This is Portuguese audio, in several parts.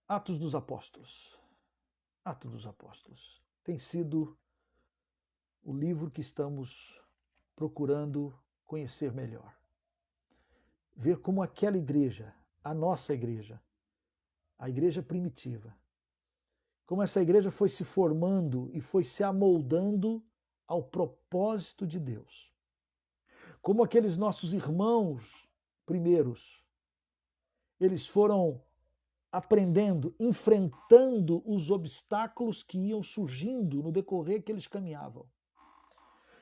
Atos dos Apóstolos. Atos dos Apóstolos. Tem sido o livro que estamos procurando conhecer melhor. Ver como aquela igreja, a nossa igreja, a igreja primitiva, como essa igreja foi se formando e foi se amoldando ao propósito de Deus. Como aqueles nossos irmãos primeiros, eles foram aprendendo, enfrentando os obstáculos que iam surgindo no decorrer que eles caminhavam.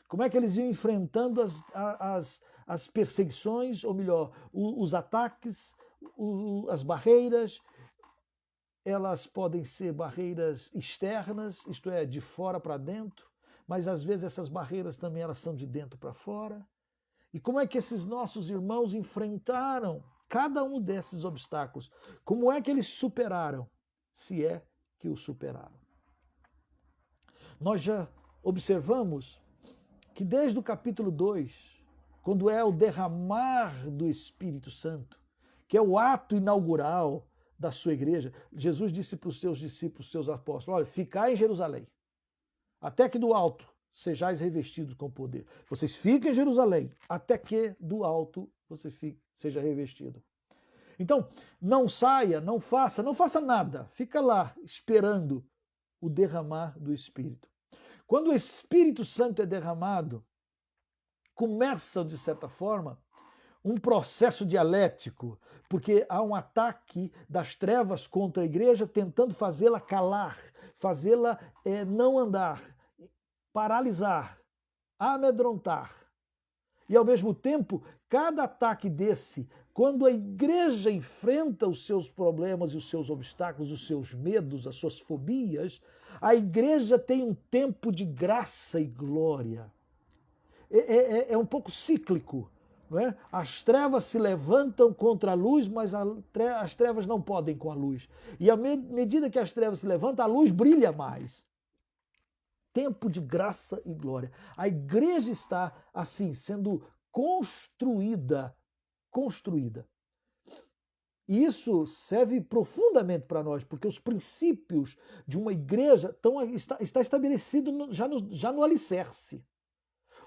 Como é que eles iam enfrentando as perseguições, ou melhor, os ataques, as barreiras. Elas podem ser barreiras externas, isto é, de fora para dentro, mas às vezes essas barreiras também elas são de dentro para fora. E como é que esses nossos irmãos enfrentaram cada um desses obstáculos? Como é que eles superaram, se é que o superaram? Nós já observamos que desde o capítulo 2, quando é o derramar do Espírito Santo, que é o ato inaugural da sua igreja, Jesus disse para os seus discípulos, seus apóstolos, olha, ficai em Jerusalém, até que do alto sejais revestidos com poder. Vocês fiquem em Jerusalém, até que do alto você seja revestido. Então, não saia, não faça nada. Fica lá, esperando o derramar do Espírito. Quando o Espírito Santo é derramado, começa, de certa forma, um processo dialético, porque há um ataque das trevas contra a igreja, tentando fazê-la calar, fazê-la não andar, paralisar, amedrontar. E, ao mesmo tempo, cada ataque desse, quando a igreja enfrenta os seus problemas e os seus obstáculos, os seus medos, as suas fobias, a igreja tem um tempo de graça e glória. É um pouco cíclico. Não é? As trevas se levantam contra a luz, mas as trevas não podem com a luz. E à medida que as trevas se levantam, a luz brilha mais. Tempo de graça e glória. A igreja está, assim, sendo construída. E isso serve profundamente para nós, porque os princípios de uma igreja está estabelecido já no alicerce.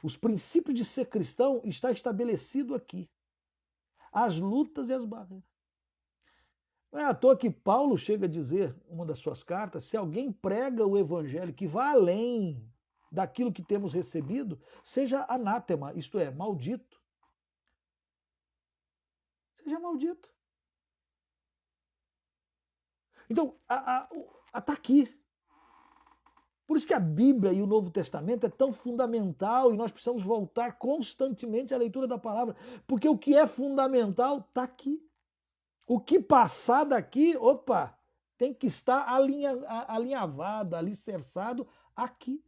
Os princípios de ser cristão está estabelecido aqui. As lutas e as barreiras. Não é à toa que Paulo chega a dizer, em uma das suas cartas, se alguém prega o evangelho que vá além daquilo que temos recebido, seja anátema, isto é, maldito. Seja maldito. Então, está aqui. Por isso que a Bíblia e o Novo Testamento é tão fundamental e nós precisamos voltar constantemente à leitura da palavra, porque o que é fundamental está aqui. O que passar daqui, tem que estar alinhavado, alicerçado aqui.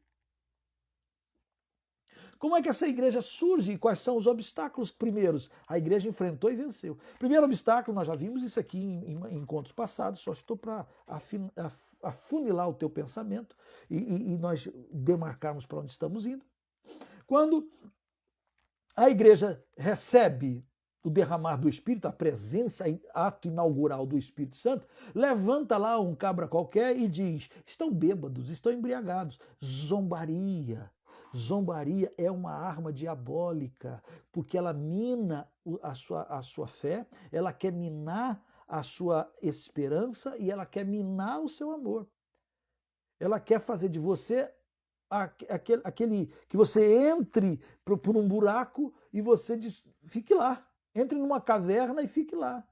Como é que essa igreja surge e quais são os obstáculos primeiros? A igreja enfrentou e venceu. Primeiro obstáculo, nós já vimos isso aqui em encontros passados, só estou para afunilar o teu pensamento e nós demarcarmos para onde estamos indo. Quando a igreja recebe o derramar do Espírito, a presença, ato inaugural do Espírito Santo, levanta lá um cabra qualquer e diz, estão bêbados, estão embriagados, zombaria. Zombaria é uma arma diabólica, porque ela mina a sua fé, ela quer minar a sua esperança e ela quer minar o seu amor. Ela quer fazer de você aquele que você entre por um buraco e você fique lá. Entre numa caverna e fique lá.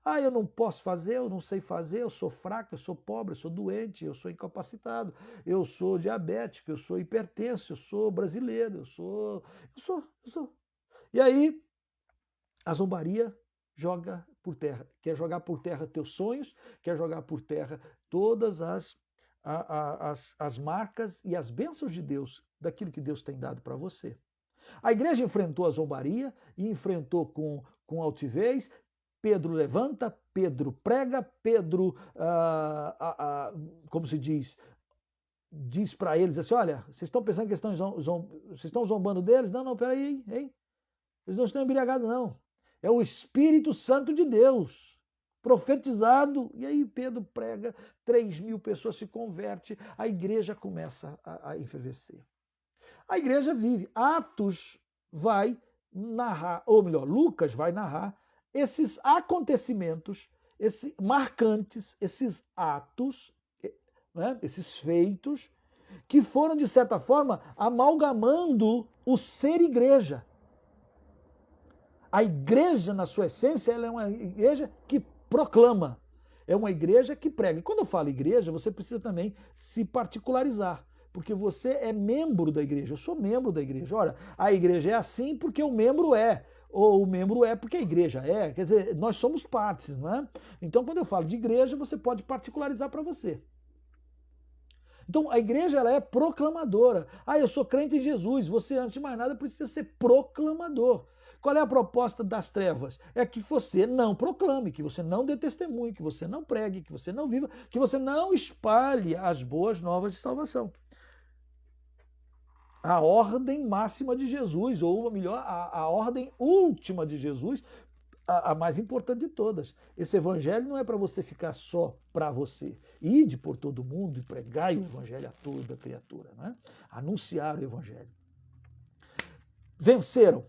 Ah, eu não posso fazer, eu não sei fazer, eu sou fraco, eu sou pobre, eu sou doente, eu sou incapacitado, eu sou diabético, eu sou hipertenso, eu sou brasileiro, eu sou. E aí, a zombaria joga por terra. Quer jogar por terra teus sonhos, quer jogar por terra todas as marcas e as bênçãos de Deus, daquilo que Deus tem dado para você. A igreja enfrentou a zombaria e enfrentou com altivez. Pedro levanta, Pedro prega, Pedro, como se diz para eles assim, olha, vocês estão pensando que vocês estão zombando deles? Não, peraí, hein? Eles não estão embriagados, não. É o Espírito Santo de Deus profetizado, e aí Pedro prega, 3.000 pessoas se convertem, a igreja começa a enfervecer. A igreja vive. Atos vai narrar, ou melhor, Lucas vai narrar esses acontecimentos, marcantes, esses atos, né, esses feitos, que foram, de certa forma, amalgamando o ser igreja. A igreja, na sua essência, ela é uma igreja que proclama. É uma igreja que prega. E quando eu falo igreja, você precisa também se particularizar. Porque você é membro da igreja. Eu sou membro da igreja. Ora, a igreja é assim porque o membro é. Ou o membro é porque a igreja é. Quer dizer, nós somos partes, não é? Então, quando eu falo de igreja, você pode particularizar para você. Então, a igreja ela é proclamadora. Ah, eu sou crente em Jesus. Você, antes de mais nada, precisa ser proclamador. Qual é a proposta das trevas? É que você não proclame, que você não dê testemunho, que você não pregue, que você não viva, que você não espalhe as boas novas de salvação. A ordem máxima de Jesus, ou melhor, a ordem última de Jesus, a mais importante de todas. Esse evangelho não é para você ficar só para você. Ide por todo mundo e pregai o evangelho a toda criatura. Né? Anunciar o evangelho. Venceram.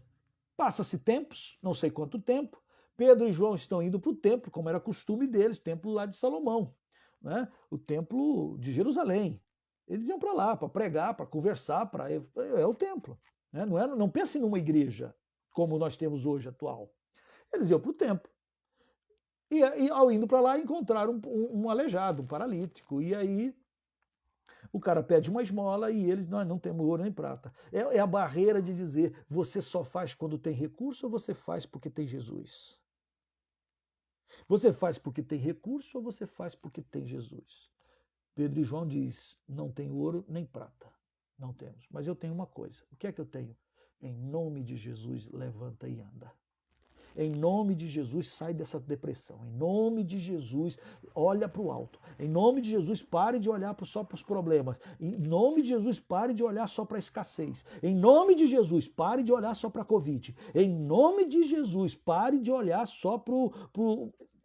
Passa-se tempos, não sei quanto tempo, Pedro e João estão indo para o templo, como era costume deles, templo lá de Salomão, né? O templo de Jerusalém. Eles iam para lá para pregar, para conversar, é o templo. Né? Não pense numa igreja como nós temos hoje, atual. Eles iam para o templo. E ao indo para lá, encontraram um aleijado, um paralítico. E aí o cara pede uma esmola e eles, nós não temos ouro nem prata. É a barreira de dizer, você só faz quando tem recurso ou você faz porque tem Jesus? Você faz porque tem recurso ou você faz porque tem Jesus? Pedro e João diz, não tem ouro nem prata. Não temos. Mas eu tenho uma coisa. O que é que eu tenho? Em nome de Jesus, levanta e anda. Em nome de Jesus, sai dessa depressão. Em nome de Jesus, olha para o alto. Em nome de Jesus, pare de olhar só para os problemas. Em nome de Jesus, pare de olhar só para a escassez. Em nome de Jesus, pare de olhar só para a Covid. Em nome de Jesus, pare de olhar só para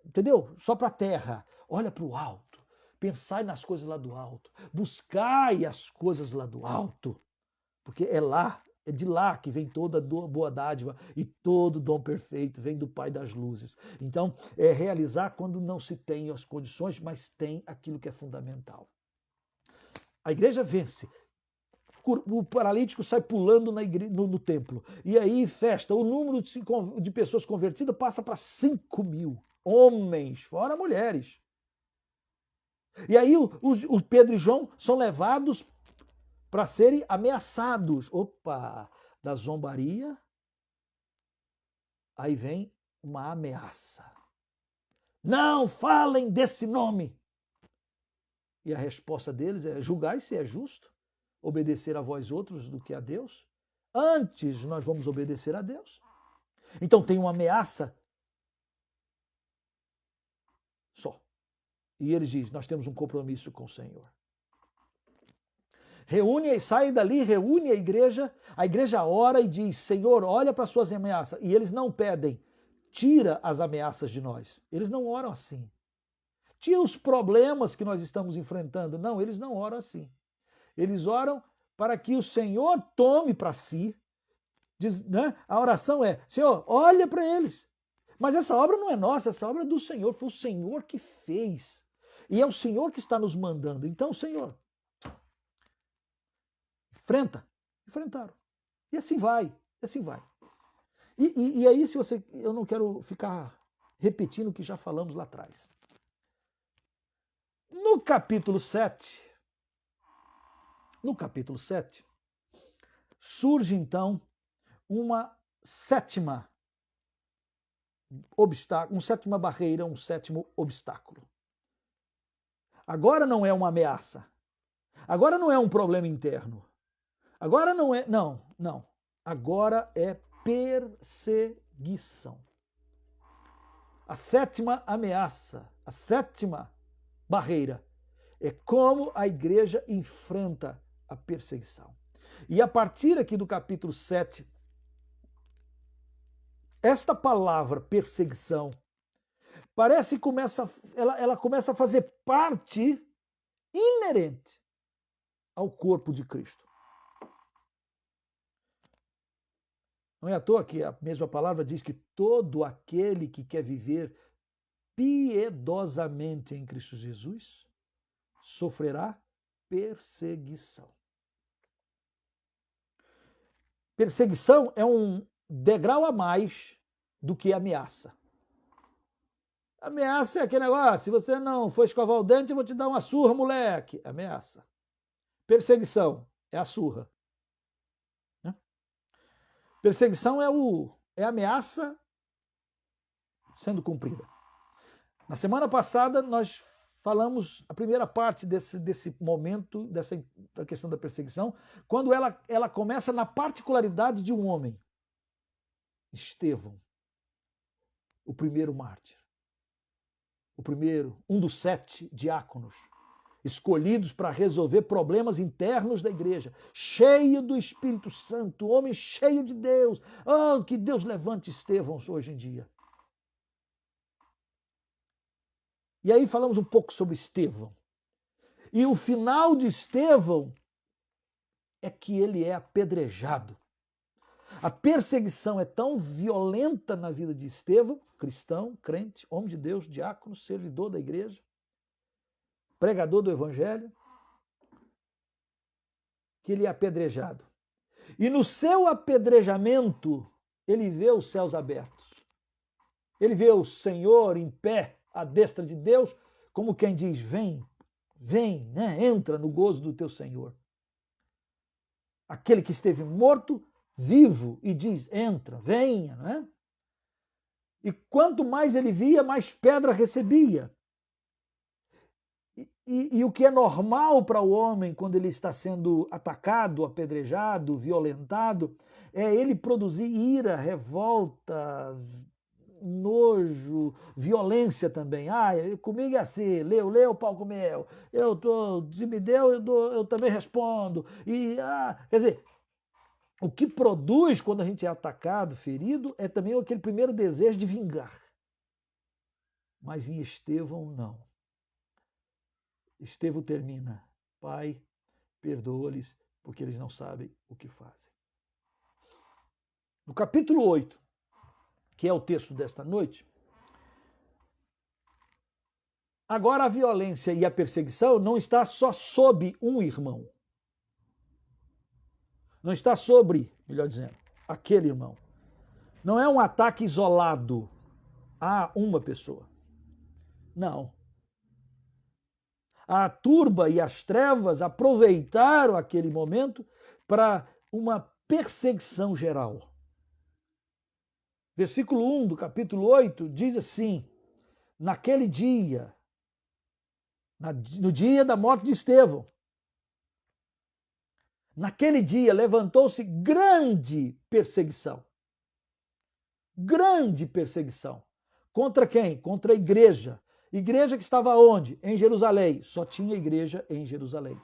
entendeu? Só para a terra. Olha para o alto. Pensai nas coisas lá do alto. Buscai as coisas lá do alto. Porque é lá. É de lá que vem toda a boa dádiva e todo dom perfeito, vem do Pai das luzes. Então, é realizar quando não se tem as condições, mas tem aquilo que é fundamental. A igreja vence. O paralítico sai pulando no templo. E aí, festa. O número de pessoas convertidas passa para 5.000 homens, fora mulheres. E aí, o Pedro e João são levados para serem ameaçados. Opa, da zombaria, aí vem uma ameaça. Não falem desse nome. E a resposta deles é, julgai se é justo, obedecer a vós outros do que a Deus. Antes nós vamos obedecer a Deus. Então tem uma ameaça só. E eles dizem, nós temos um compromisso com o Senhor. Sai dali, reúne a igreja ora e diz, Senhor, olha para as suas ameaças. E eles não pedem, tira as ameaças de nós. Eles não oram assim. Tira os problemas que nós estamos enfrentando. Não, eles não oram assim. Eles oram para que o Senhor tome para si. Né? A oração é, Senhor, olha para eles. Mas essa obra não é nossa, essa obra é do Senhor. Foi o Senhor que fez. E é o Senhor que está nos mandando. Então, Senhor, enfrentaram. E assim vai. E aí, eu não quero ficar repetindo o que já falamos lá atrás. No capítulo 7, surge então uma sétima barreira, um sétimo obstáculo. Agora não é uma ameaça. Agora não é um problema interno. Agora não é. Não. Agora é perseguição. A sétima ameaça, a sétima barreira é como a igreja enfrenta a perseguição. E a partir aqui do capítulo 7, esta palavra perseguição parece que ela começa a fazer parte inerente ao corpo de Cristo. Não é à toa que a mesma palavra diz que todo aquele que quer viver piedosamente em Cristo Jesus sofrerá perseguição. Perseguição é um degrau a mais do que ameaça. Ameaça é aquele negócio, se você não for escovar o dente, eu vou te dar uma surra, moleque. Ameaça. Perseguição é a surra. Perseguição é a ameaça sendo cumprida. Na semana passada, nós falamos a primeira parte desse momento, da questão da perseguição, quando ela começa na particularidade de um homem. Estevão, o primeiro mártir. Um dos 7 diáconos, escolhidos para resolver problemas internos da igreja, cheio do Espírito Santo, homem cheio de Deus. Oh, que Deus levante Estevão hoje em dia. E aí falamos um pouco sobre Estevão. E o final de Estevão é que ele é apedrejado. A perseguição é tão violenta na vida de Estevão, cristão, crente, homem de Deus, diácono, servidor da igreja, pregador do evangelho, que ele é apedrejado. E no seu apedrejamento, ele vê os céus abertos. Ele vê o Senhor em pé, à destra de Deus, como quem diz, vem, né? Entra no gozo do teu Senhor. Aquele que esteve morto, vivo, e diz, entra, venha, não é? E quanto mais ele via, mais pedra recebia. E o que é normal para o homem quando ele está sendo atacado, apedrejado, violentado, é ele produzir ira, revolta, nojo, violência também. Comigo é assim, leu, pau comeu. Se me deu, eu também respondo. Quer dizer, o que produz quando a gente é atacado, ferido, é também aquele primeiro desejo de vingar. Mas em Estevão, não. Estevão termina, Pai, perdoa-lhes, porque eles não sabem o que fazem. No capítulo 8, que é o texto desta noite, agora a violência e a perseguição não está só sob um irmão. Não está sobre, melhor dizendo, aquele irmão. Não é um ataque isolado a uma pessoa. Não. A turba e as trevas aproveitaram aquele momento para uma perseguição geral. Versículo 1 do capítulo 8 diz assim, naquele dia, no dia da morte de Estevão, naquele dia levantou-se grande perseguição. Grande perseguição. Contra quem? Contra a igreja. Igreja que estava onde? Em Jerusalém. Só tinha igreja em Jerusalém.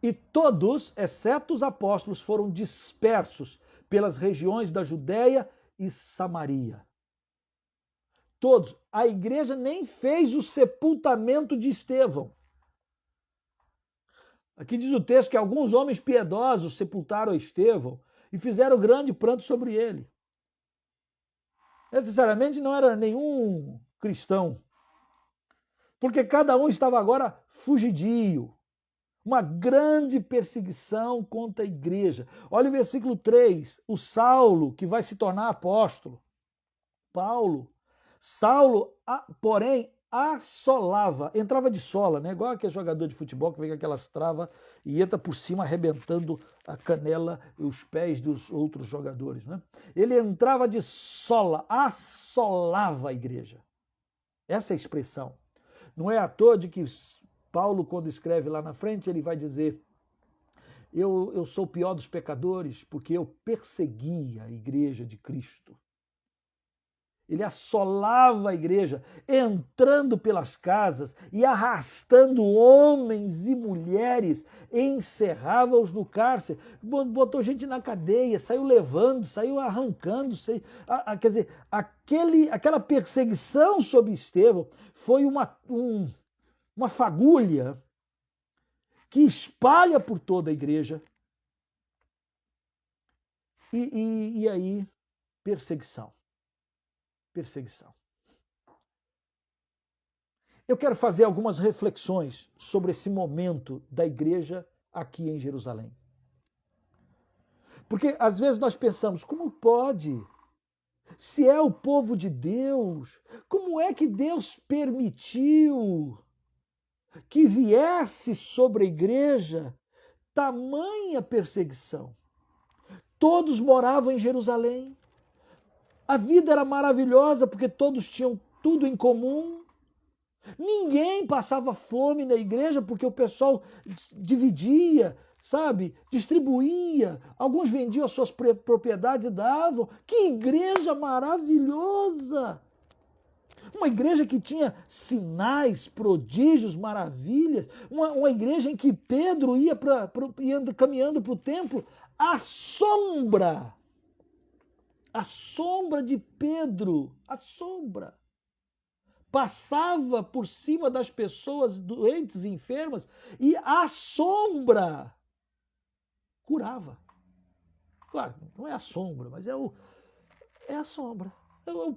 E todos, exceto os apóstolos, foram dispersos pelas regiões da Judéia e Samaria. Todos. A igreja nem fez o sepultamento de Estevão. Aqui diz o texto que alguns homens piedosos sepultaram Estevão e fizeram grande pranto sobre ele. Necessariamente não era nenhum cristão, porque cada um estava agora fugidio. Uma grande perseguição contra a igreja. Olha o versículo 3, o Saulo, que vai se tornar apóstolo. Saulo, porém, assolava, entrava de sola, né? Igual aquele jogador de futebol que vem com aquelas travas e entra por cima arrebentando a canela e os pés dos outros jogadores, né? Ele entrava de sola, assolava a igreja. Essa é a expressão. Não é à toa de que Paulo, quando escreve lá na frente, ele vai dizer, eu sou o pior dos pecadores porque eu persegui a igreja de Cristo. Ele assolava a igreja, entrando pelas casas e arrastando homens e mulheres, encerrava-os no cárcere, botou gente na cadeia, saiu levando, saiu arrancando, quer dizer, aquela perseguição sobre Estevão foi uma fagulha que espalha por toda a igreja. E aí, perseguição. Eu quero fazer algumas reflexões sobre esse momento da igreja aqui em Jerusalém. Porque às vezes nós pensamos, como pode? Se é o povo de Deus, como é que Deus permitiu que viesse sobre a igreja tamanha perseguição? Todos moravam em Jerusalém. A vida era maravilhosa porque todos tinham tudo em comum. Ninguém passava fome na igreja porque o pessoal dividia, sabe? Distribuía. Alguns vendiam as suas propriedades e davam. Que igreja maravilhosa! Uma igreja que tinha sinais, prodígios, maravilhas. Uma igreja em que Pedro ia caminhando para o templo à sombra. A sombra de Pedro, a sombra, passava por cima das pessoas doentes e enfermas e a sombra curava. Claro, não é a sombra, mas é a sombra.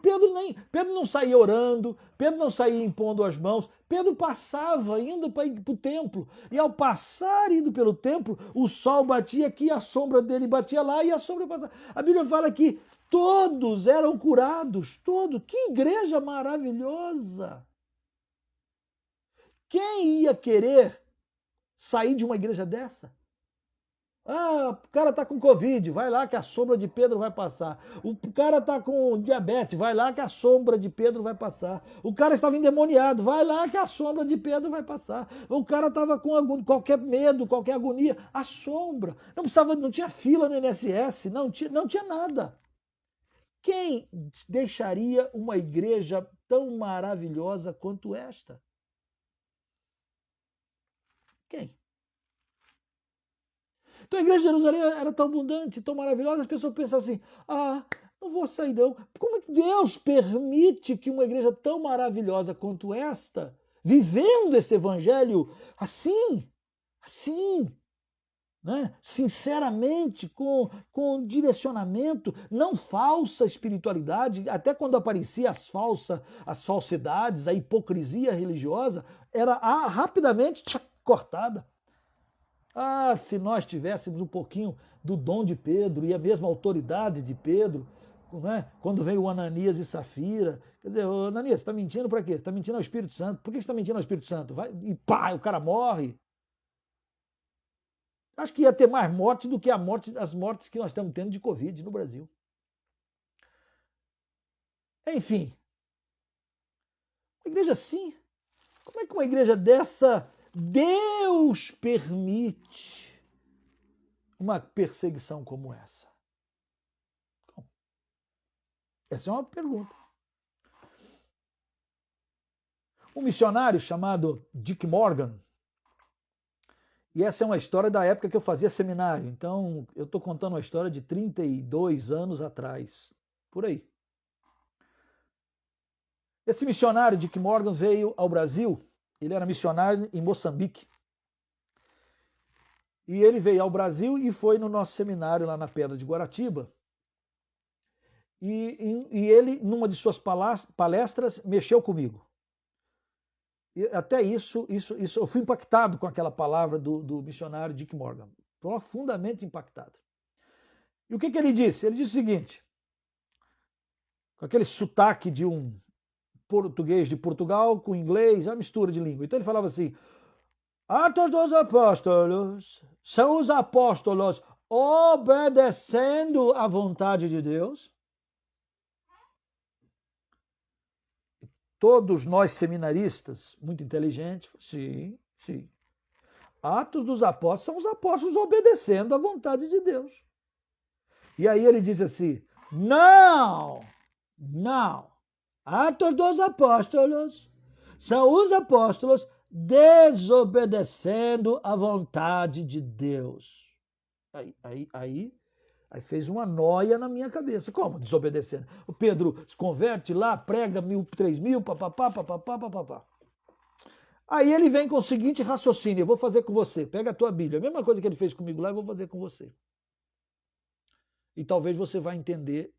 Pedro não saía orando, Pedro não saía impondo as mãos, Pedro passava indo para o templo. E ao passar indo pelo templo, o sol batia aqui, a sombra dele batia lá e a sombra passava. A Bíblia fala que todos eram curados, todos. Que igreja maravilhosa! Quem ia querer sair de uma igreja dessa? Ah, o cara está com Covid, vai lá que a sombra de Pedro vai passar. O cara está com diabetes, vai lá que a sombra de Pedro vai passar. O cara estava endemoniado, vai lá que a sombra de Pedro vai passar. O cara estava com qualquer medo, qualquer agonia, a sombra. Não tinha fila no INSS, não tinha nada. Quem deixaria uma igreja tão maravilhosa quanto esta? Quem? Então a igreja de Jerusalém era tão abundante, tão maravilhosa, as pessoas pensavam assim, não vou sair não. Como é que Deus permite que uma igreja tão maravilhosa quanto esta, vivendo esse evangelho assim, né? Sinceramente, com direcionamento, não falsa espiritualidade, até quando aparecia as falsidades, a hipocrisia religiosa, era rapidamente cortada. Se nós tivéssemos um pouquinho do dom de Pedro e a mesma autoridade de Pedro, né? Quando veio o Ananias e Safira, quer dizer, Ananias, você está mentindo para quê? Você está mentindo ao Espírito Santo. Por que você está mentindo ao Espírito Santo? E pá, o cara morre. Acho que ia ter mais mortes do que as mortes que nós estamos tendo de Covid no Brasil. Enfim, uma igreja assim, como é que uma igreja dessa Deus permite uma perseguição como essa? Bom, essa é uma pergunta. Um missionário chamado Dick Morgan, e essa é uma história da época que eu fazia seminário, então eu estou contando uma história de 32 anos atrás, por aí. Esse missionário, Dick Morgan, veio ao Brasil. Ele era missionário em Moçambique. E ele veio ao Brasil e foi no nosso seminário lá na Pedra de Guaratiba. E ele, numa de suas palestras, mexeu comigo. E até isso eu fui impactado com aquela palavra do missionário Dick Morgan. Profundamente impactado. E o que ele disse? Ele disse o seguinte, com aquele sotaque de um português de Portugal com inglês, a mistura de língua. Então ele falava assim, Atos dos Apóstolos são os apóstolos obedecendo à vontade de Deus? Todos nós seminaristas, muito inteligentes, sim. Atos dos Apóstolos são os apóstolos obedecendo à vontade de Deus. E aí ele diz assim, não. Atos dos Apóstolos são os apóstolos desobedecendo à vontade de Deus. Aí fez uma noia na minha cabeça. Como desobedecendo? O Pedro se converte lá, prega 1.000, 3.000, papapá. Aí ele vem com o seguinte raciocínio: eu vou fazer com você. Pega a tua Bíblia. A mesma coisa que ele fez comigo lá, eu vou fazer com você. E talvez você vai entender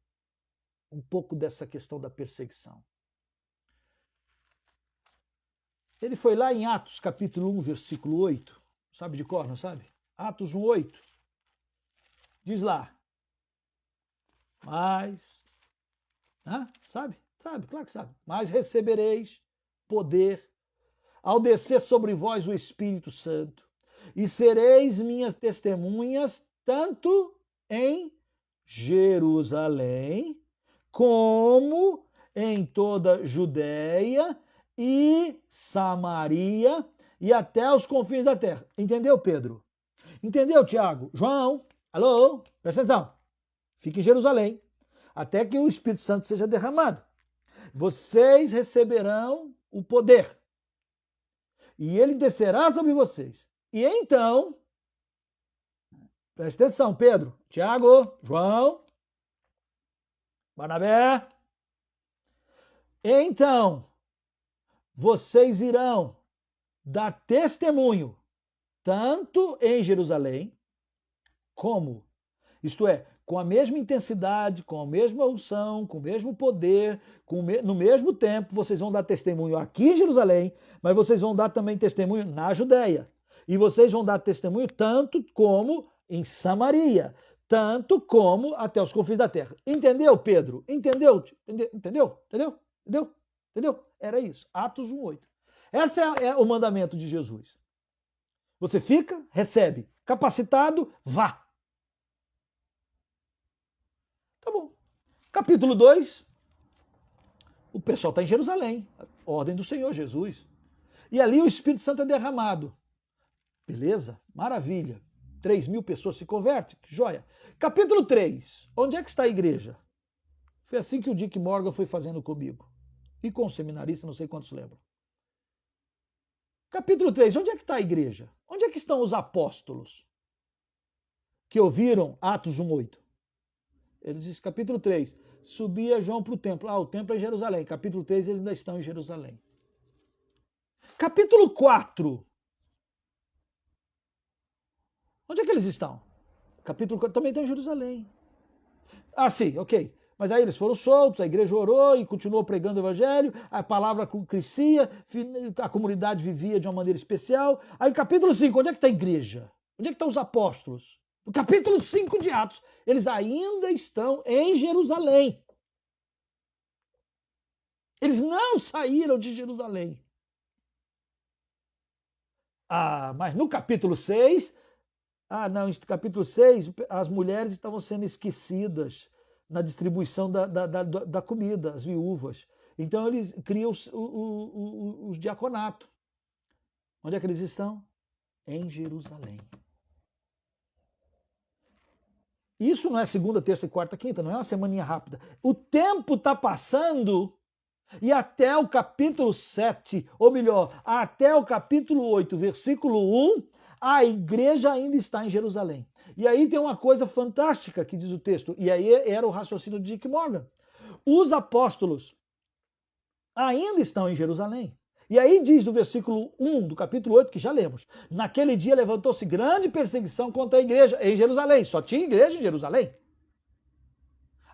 um pouco dessa questão da perseguição. Ele foi lá em Atos capítulo 1, versículo 8. Sabe de cor, não sabe? Atos 1, 8. Diz lá. Mas, sabe? Sabe, claro que sabe. Mas recebereis poder ao descer sobre vós o Espírito Santo, e sereis minhas testemunhas tanto em Jerusalém, como em toda Judéia e Samaria e até os confins da terra. Entendeu, Pedro? Entendeu, Tiago? João? Alô? Presta atenção. Fique em Jerusalém, até que o Espírito Santo seja derramado. Vocês receberão o poder. E ele descerá sobre vocês. E então, presta atenção, Pedro, Tiago, João, Barnabé. Então, vocês irão dar testemunho, tanto em Jerusalém, como, isto é, com a mesma intensidade, com a mesma unção, com o mesmo poder, no mesmo tempo, vocês vão dar testemunho aqui em Jerusalém, mas vocês vão dar também testemunho na Judéia. E vocês vão dar testemunho tanto como em Samaria, tanto como até os confins da terra. Entendeu, Pedro? Entendeu? Entendeu? Era isso. Atos 1:8. Esse é o mandamento de Jesus. Você fica, recebe. Capacitado, vá. Tá bom. Capítulo 2. O pessoal está em Jerusalém. Ordem do Senhor Jesus. E ali o Espírito Santo é derramado. Beleza? Maravilha. 3.000 pessoas se convertem. Que joia. Capítulo 3. Onde é que está a igreja? Foi assim que o Dick Morgan foi fazendo comigo. E com o seminarista, não sei quantos lembram. Capítulo 3. Onde é que está a igreja? Onde é que estão os apóstolos que ouviram Atos 1:8? Eles dizem, capítulo 3, subia João para o templo. O templo é em Jerusalém. Capítulo 3, eles ainda estão em Jerusalém. Capítulo 4. Onde é que eles estão? Capítulo 4 também estão em Jerusalém. Sim, ok. Mas aí eles foram soltos, a igreja orou e continuou pregando o evangelho, a palavra crescia, a comunidade vivia de uma maneira especial. Aí capítulo 5, onde é que está a igreja? Onde é que estão os apóstolos? No capítulo 5 de Atos, eles ainda estão em Jerusalém. Eles não saíram de Jerusalém. Mas no capítulo 6, no capítulo 6, as mulheres estavam sendo esquecidas na distribuição da comida, as viúvas. Então eles criam os diaconatos. Onde é que eles estão? Em Jerusalém. Isso não é segunda, terça, quarta, quinta, não é uma semaninha rápida. O tempo está passando e até o capítulo 7, ou melhor, até o capítulo 8, versículo 1, a igreja ainda está em Jerusalém. E aí tem uma coisa fantástica que diz o texto, e aí era o raciocínio de Dick Morgan. Os apóstolos ainda estão em Jerusalém. E aí diz no versículo 1 do capítulo 8, que já lemos, naquele dia levantou-se grande perseguição contra a igreja em Jerusalém. Só tinha igreja em Jerusalém.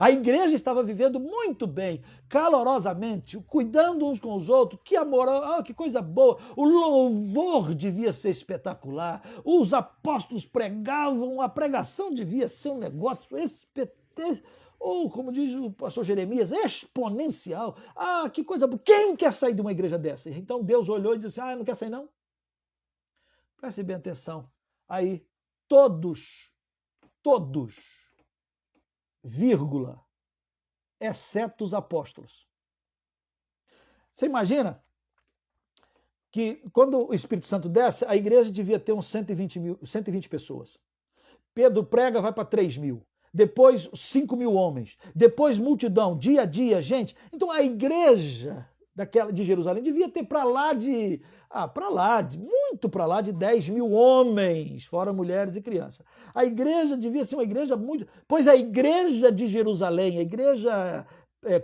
A igreja estava vivendo muito bem, calorosamente, cuidando uns com os outros. Que amor, que coisa boa. O louvor devia ser espetacular. Os apóstolos pregavam, a pregação devia ser um negócio espetacular. Ou, como diz o pastor Jeremias, exponencial. Que coisa boa. Quem quer sair de uma igreja dessa? Então Deus olhou e disse, não quer sair não? Preste bem atenção. Aí, todos, vírgula, exceto os apóstolos. Você imagina que quando o Espírito Santo desce, a igreja devia ter uns 120 pessoas. Pedro prega, vai para 3.000. depois 5.000 homens, depois multidão, dia a dia, gente. Então a igreja de Jerusalém devia ter muito para lá de 10.000 homens, fora mulheres e crianças. A igreja devia ser uma igreja muito... Pois a igreja de Jerusalém, a igreja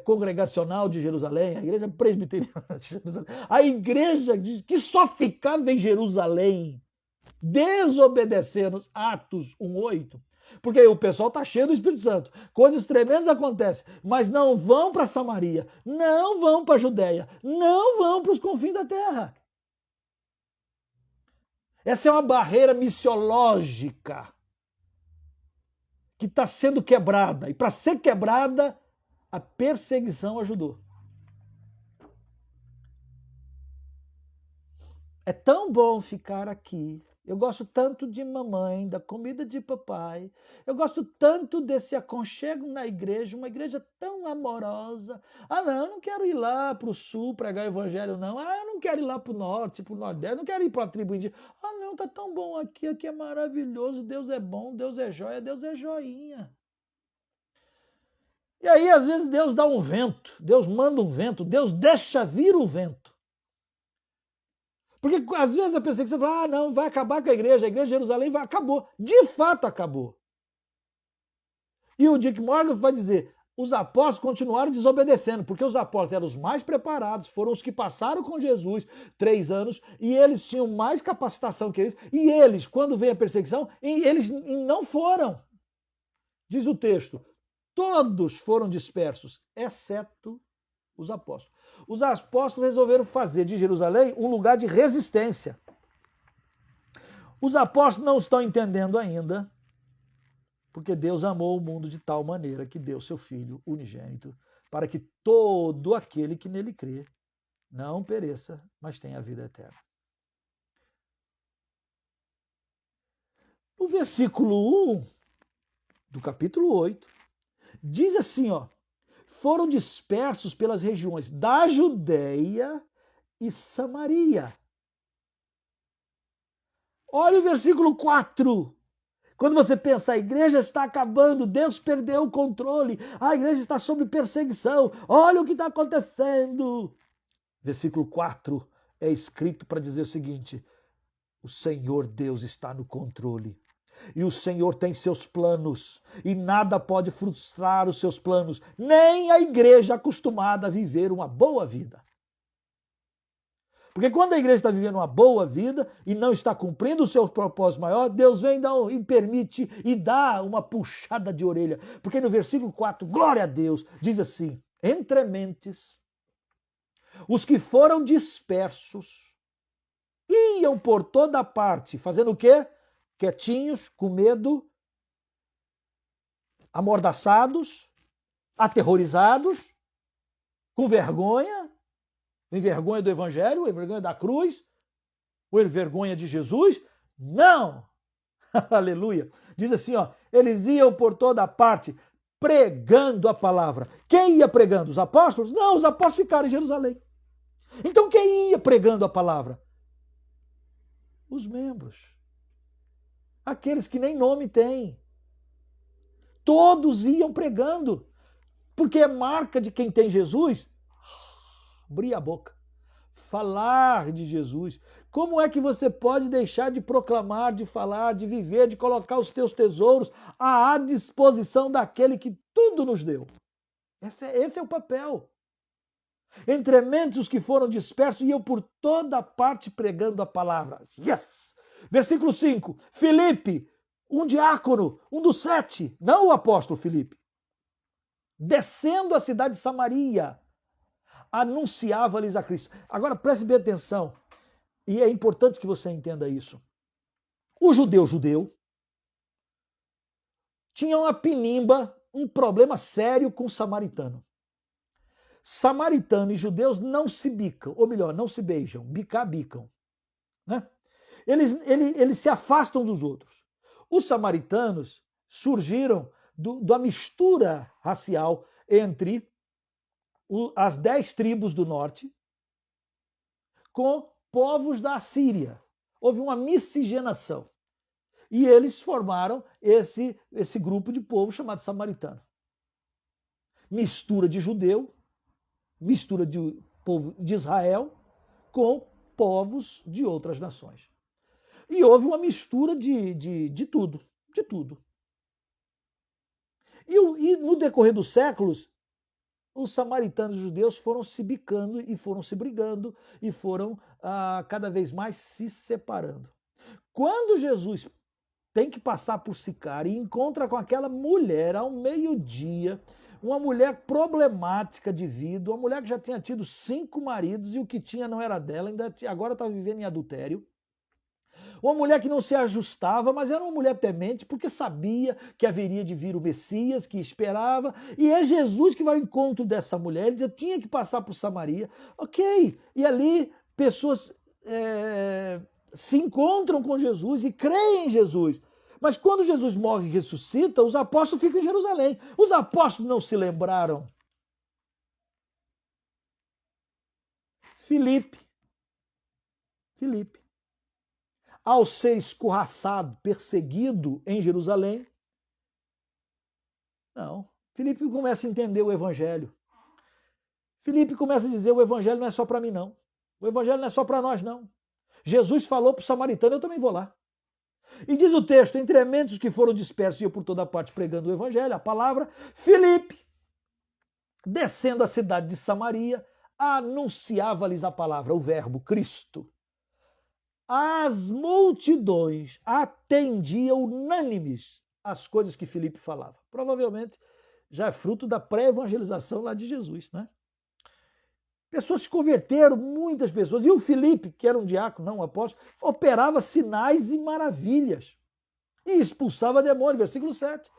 congregacional de Jerusalém, a igreja presbiteriana de Jerusalém, a igreja que só ficava em Jerusalém, desobedecendo Atos 1:8, porque aí o pessoal está cheio do Espírito Santo, coisas tremendas acontecem, mas não vão para Samaria, não vão para a Judéia, não vão para os confins da terra. Essa é uma barreira missiológica que está sendo quebrada, e para ser quebrada, a perseguição ajudou. É tão bom ficar aqui. Eu gosto tanto de mamãe, da comida de papai. Eu gosto tanto desse aconchego na igreja, uma igreja tão amorosa. Ah, não, eu não quero ir lá para o sul pregar o evangelho, não. Ah, eu não quero ir lá para o norte, para o nordeste, não quero ir para a tribo indígena. Ah, não, tá tão bom aqui, aqui é maravilhoso, Deus é bom, Deus é joia, Deus é joinha. E aí, às vezes, Deus dá um vento, Deus manda um vento, Deus deixa vir o vento. Porque às vezes a perseguição fala, não, vai acabar com a igreja de Jerusalém acabou. De fato acabou. E o Dick Morgan vai dizer, os apóstolos continuaram desobedecendo, porque os apóstolos eram os mais preparados, foram os que passaram com Jesus 3 anos, e eles tinham mais capacitação que eles, e eles, quando veio a perseguição, eles não foram. Diz o texto, todos foram dispersos, exceto os apóstolos. Os apóstolos resolveram fazer de Jerusalém um lugar de resistência. Os apóstolos não estão entendendo ainda, porque Deus amou o mundo de tal maneira que deu seu Filho unigênito, para que todo aquele que nele crê não pereça, mas tenha a vida eterna. No versículo 1 do capítulo 8, diz assim, ó, foram dispersos pelas regiões da Judéia e Samaria. Olha o versículo 4. Quando você pensa, a igreja está acabando, Deus perdeu o controle, a igreja está sob perseguição, olha o que está acontecendo. Versículo 4 é escrito para dizer o seguinte, o Senhor Deus está no controle. E o Senhor tem seus planos, e nada pode frustrar os seus planos, nem a igreja acostumada a viver uma boa vida. Porque quando a igreja está vivendo uma boa vida e não está cumprindo o seu propósito maior, Deus vem e permite e dá uma puxada de orelha. Porque no versículo 4, glória a Deus, diz assim, entre mentes, os que foram dispersos iam por toda parte, fazendo o quê? Quietinhos, com medo, amordaçados, aterrorizados, com vergonha, envergonha do evangelho, envergonha da cruz, ou envergonha de Jesus? Não! Aleluia! Diz assim, ó, eles iam por toda parte pregando a palavra. Quem ia pregando? Os apóstolos? Não, os apóstolos ficaram em Jerusalém. Então quem ia pregando a palavra? Os membros. Aqueles que nem nome têm. Todos iam pregando. Porque é marca de quem tem Jesus abrir a boca. Falar de Jesus. Como é que você pode deixar de proclamar, de falar, de viver, de colocar os teus tesouros à disposição daquele que tudo nos deu? Esse é o papel. Entre mentes os que foram dispersos iam por toda parte pregando a palavra. Yes! Versículo 5. Filipe, um diácono, um dos 7, não o apóstolo Filipe, descendo a cidade de Samaria, anunciava-lhes a Cristo. Agora preste bem atenção, e é importante que você entenda isso. O judeu, tinha uma pinimba, um problema sério com o samaritano. Samaritano e judeus não se bicam, ou melhor, não se beijam, bicam. Né? Eles se afastam dos outros. Os samaritanos surgiram da mistura racial entre as 10 tribos do norte com povos da Assíria. Houve uma miscigenação. E eles formaram esse grupo de povo chamado samaritano. Mistura de judeu, mistura de povo de Israel com povos de outras nações. E houve uma mistura de tudo, de tudo. E no decorrer dos séculos, os samaritanos e os judeus foram se bicando e foram se brigando e foram cada vez mais se separando. Quando Jesus tem que passar por Sicar e encontra com aquela mulher ao meio-dia, uma mulher problemática de vida, uma mulher que já tinha tido 5 maridos e o que tinha não era dela, agora está vivendo em adultério. Uma mulher que não se ajustava, mas era uma mulher temente, porque sabia que haveria de vir o Messias, que esperava. E é Jesus que vai ao encontro dessa mulher. Ele diz, tinha que passar por Samaria. Ok. E ali pessoas se encontram com Jesus e creem em Jesus. Mas quando Jesus morre e ressuscita, os apóstolos ficam em Jerusalém. Os apóstolos não se lembraram. Filipe, ao ser escorraçado, perseguido em Jerusalém, não. Filipe começa a entender o evangelho. Filipe começa a dizer, o evangelho não é só para mim, não. O evangelho não é só para nós, não. Jesus falou para o samaritano, eu também vou lá. E diz o texto, entre os que foram dispersos e eu por toda parte pregando o evangelho, a palavra, Filipe, descendo a cidade de Samaria, anunciava-lhes a palavra, o verbo Cristo. As multidões atendiam unânimes às coisas que Filipe falava. Provavelmente já é fruto da pré-evangelização lá de Jesus, né? Pessoas se converteram, muitas pessoas. E o Filipe, que era um diácono, não um apóstolo, operava sinais e maravilhas. E expulsava demônio, versículo 7.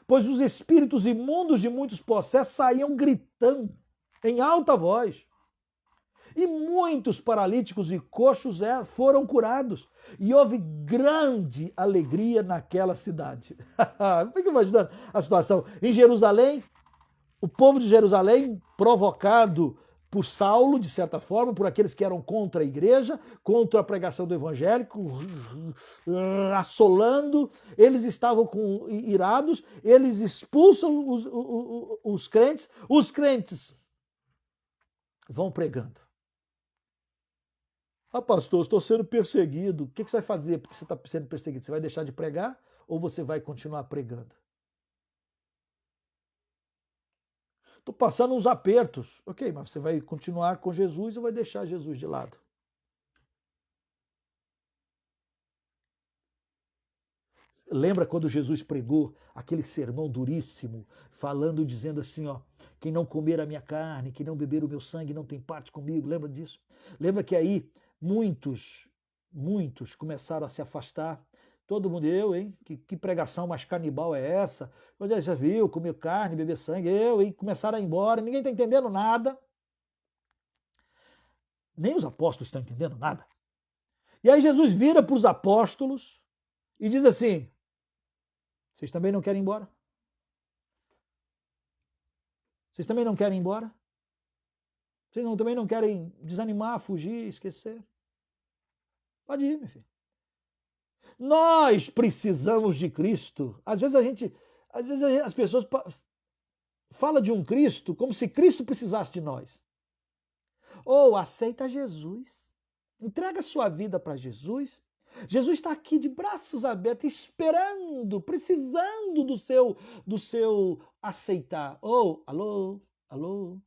Pois os espíritos imundos de muitos possessos saíam gritando em alta voz. E muitos paralíticos e coxos foram curados. E houve grande alegria naquela cidade. Fica imaginando a situação. Em Jerusalém, o povo de Jerusalém, provocado por Saulo, de certa forma, por aqueles que eram contra a igreja, contra a pregação do evangelho, assolando, eles estavam irados, eles expulsam os crentes vão pregando. Ah, pastor, estou sendo perseguido. O que você vai fazer porque você está sendo perseguido? Você vai deixar de pregar ou você vai continuar pregando? Estou passando uns apertos. Ok, mas você vai continuar com Jesus ou vai deixar Jesus de lado? Lembra quando Jesus pregou aquele sermão duríssimo, falando, dizendo assim, ó, quem não comer a minha carne, quem não beber o meu sangue não tem parte comigo. Lembra disso? Lembra que aí muitos começaram a se afastar. Todo mundo, eu, hein? Que pregação mais canibal é essa? Onde já viu, comer carne, beber sangue, eu, hein? Começaram a ir embora, ninguém está entendendo nada. Nem os apóstolos estão entendendo nada. E aí Jesus vira para os apóstolos e diz assim, vocês também não querem ir embora? Vocês também não querem ir embora? Vocês também não querem desanimar, fugir, esquecer? Pode ir, meu filho. Nós precisamos de Cristo. Às vezes as pessoas falam de um Cristo como se Cristo precisasse de nós. Ou aceita Jesus. Entrega sua vida para Jesus. Jesus está aqui de braços abertos, esperando, precisando do seu aceitar. Ou, alô.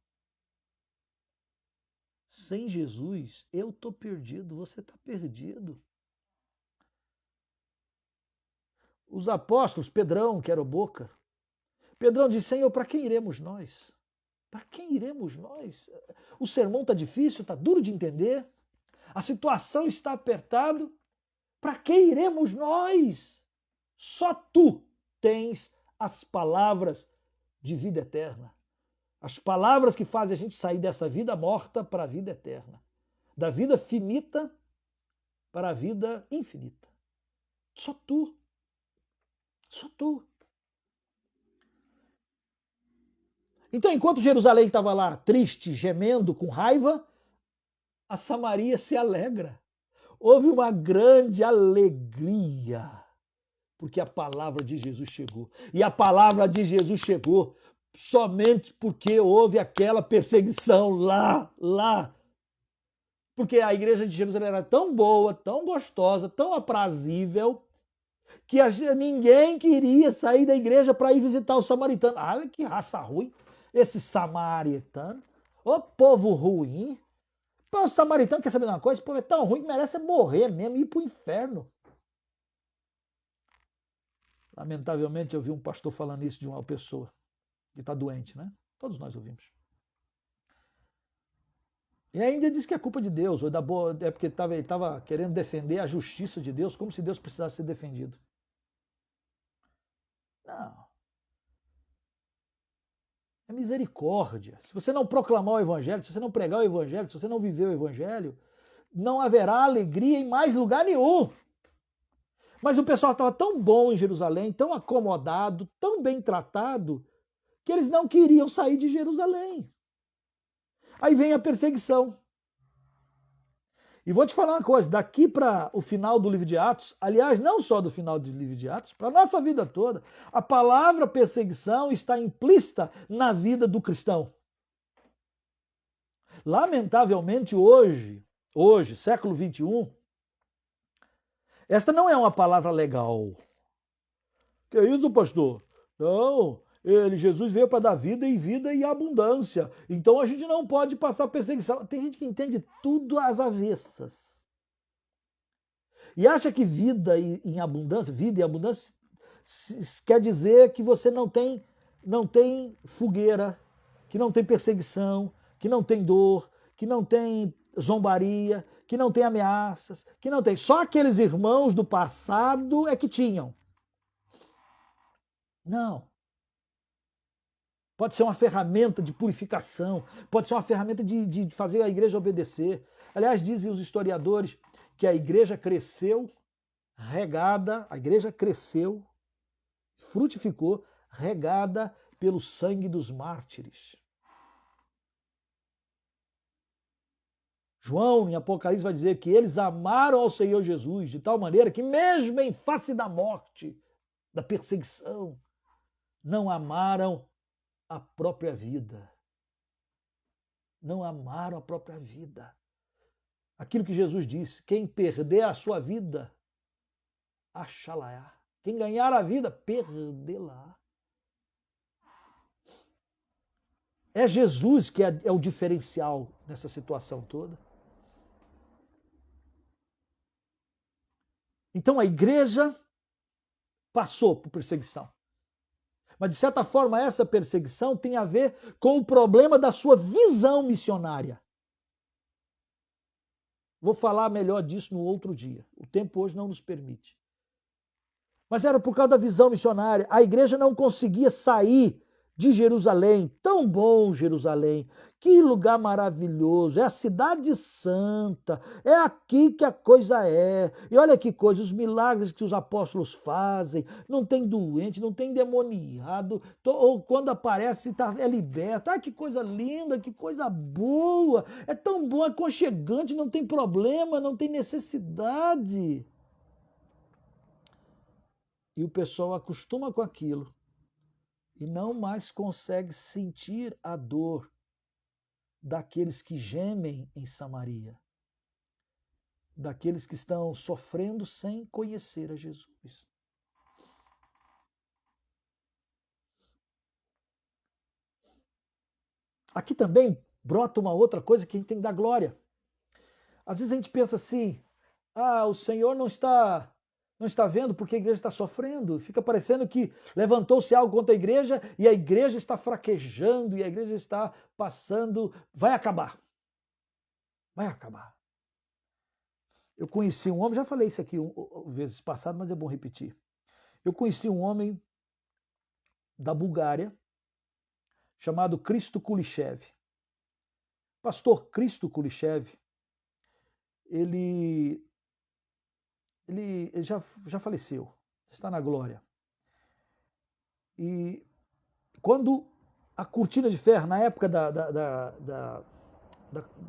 Sem Jesus, eu estou perdido, você está perdido. Os apóstolos, Pedrão, que era o boca, Pedrão disse, Senhor, para quem iremos nós? Para quem iremos nós? O sermão está difícil, está duro de entender, a situação está apertada. Para quem iremos nós? Só tu tens as palavras de vida eterna. As palavras que fazem a gente sair dessa vida morta para a vida eterna. Da vida finita para a vida infinita. Só tu. Só tu. Então, enquanto Jerusalém estava lá triste, gemendo, com raiva, a Samaria se alegra. Houve uma grande alegria Porque a palavra de Jesus chegou. E a palavra de Jesus chegou somente porque houve aquela perseguição lá. Porque a igreja de Jerusalém era tão boa, tão gostosa, tão aprazível, que ninguém queria sair da igreja para ir visitar os samaritanos. Olha que raça ruim, esse samaritano. Ô povo ruim. Pô, o samaritano quer saber de uma coisa? Esse povo é tão ruim que merece morrer mesmo, ir para o inferno. Lamentavelmente, eu vi um pastor falando isso de uma pessoa que está doente, né? Todos nós ouvimos. E ainda diz que é culpa de Deus, ou da boa, é porque ele estava querendo defender a justiça de Deus, como se Deus precisasse ser defendido. Não. É misericórdia. Se você não proclamar o evangelho, se você não pregar o evangelho, se você não viver o evangelho, não haverá alegria em mais lugar nenhum. Mas o pessoal estava tão bom em Jerusalém, tão acomodado, tão bem tratado, que eles não queriam sair de Jerusalém. Aí vem a perseguição. E vou te falar uma coisa, daqui para o final do livro de Atos, aliás, não só do final do livro de Atos, para a nossa vida toda, a palavra perseguição está implícita na vida do cristão. Lamentavelmente hoje, século 21, esta não é uma palavra legal. Que é isso, pastor? Não, Jesus veio para dar vida e vida em abundância. Então a gente não pode passar perseguição. Tem gente que entende tudo às avessas. E acha que vida em abundância quer dizer que você não tem fogueira, que não tem perseguição, que não tem dor, que não tem zombaria, que não tem ameaças, que não tem. Só aqueles irmãos do passado é que tinham. Não. Pode ser uma ferramenta de purificação, pode ser uma ferramenta de fazer a igreja obedecer. Aliás, dizem os historiadores que a igreja cresceu regada, frutificou, regada pelo sangue dos mártires. João, em Apocalipse, vai dizer que eles amaram ao Senhor Jesus de tal maneira que mesmo em face da morte, da perseguição, não amaram a própria vida. Não amaram a própria vida. Aquilo que Jesus disse, quem perder a sua vida, achá-la-á. Quem ganhar a vida, perdê-la. É Jesus que é o diferencial nessa situação toda. Então a igreja passou por perseguição. Mas, de certa forma, essa perseguição tem a ver com o problema da sua visão missionária. Vou falar melhor disso no outro dia. O tempo hoje não nos permite. Mas era por causa da visão missionária. A igreja não conseguia sair de Jerusalém. Tão bom Jerusalém. Que lugar maravilhoso. É a cidade santa. É aqui que a coisa é. E olha que coisa, os milagres que os apóstolos fazem. Não tem doente, não tem endemoniado. Ou quando aparece, é liberto. Ah, que coisa linda, que coisa boa. É tão bom, é aconchegante, não tem problema, não tem necessidade. E o pessoal acostuma com aquilo e não mais consegue sentir a dor daqueles que gemem em Samaria, daqueles que estão sofrendo sem conhecer a Jesus. Aqui também brota uma outra coisa que a gente tem que dar glória. Às vezes a gente pensa assim, o Senhor não está vendo porque a igreja está sofrendo. Fica parecendo que levantou-se algo contra a igreja e a igreja está fraquejando e a igreja está passando. Vai acabar. Vai acabar. Eu conheci um homem, já falei isso aqui vezes passado, mas é bom repetir. Eu conheci um homem da Bulgária chamado Hristo Kulichev. Pastor Hristo Kulichev, ele já faleceu, está na glória. E quando a cortina de ferro, na época